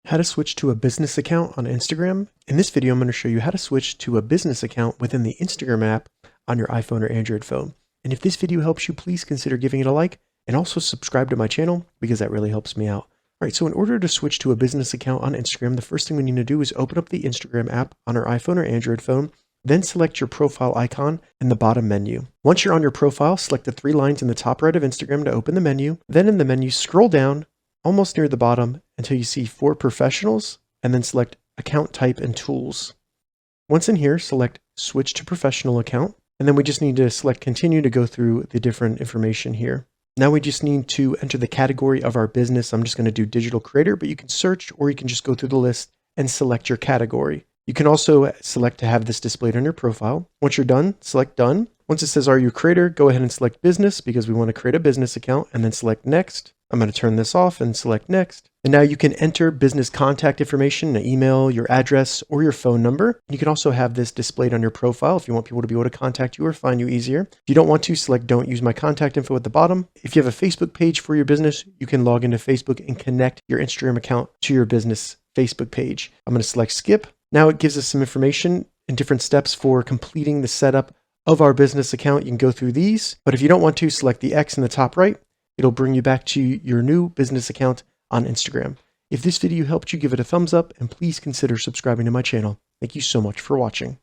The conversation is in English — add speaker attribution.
Speaker 1: How to switch to a business account on Instagram. In this video, I'm going to show you how to switch to a business account within the Instagram app on your iPhone or Android phone. And if this video helps you, please consider giving it a like and also subscribe to my channel because that really helps me out. All right, so in order to switch to a business account on Instagram, the first thing we need to do is open up the Instagram app on our iPhone or Android phone, then select your profile icon in the bottom menu. Once you're on your profile, select the three lines in the top right of Instagram to open the menu. Then in the menu, scroll down almost near the bottom until you see For Professionals, and then select Account Type and Tools. Once in here, select Switch to Professional Account, and then we just need to select Continue to go through the different information here. Now we just need to enter the category of our business. I'm just going to do Digital Creator, but you can search or you can just go through the list and select your category. You can also select to have this displayed on your profile. Once you're done, select Done. Once it says Are You a Creator, go ahead and select Business because we want to create a business account, and then select Next. I'm going to turn this off and select Next. And now you can enter business contact information, an email, your address, or your phone number. You can also have this displayed on your profile if you want people to be able to contact you or find you easier. If you don't want to, select Don't Use My Contact Info at the bottom. If you have a Facebook page for your business, you can log into Facebook and connect your Instagram account to your business Facebook page. I'm going to select Skip. Now it gives us some information and different steps for completing the setup of our business account. You can go through these, but if you don't want to, select the X in the top right. It'll bring you back to your new business account on Instagram. If this video helped you, give it a thumbs up and please consider subscribing to my channel. Thank you so much for watching.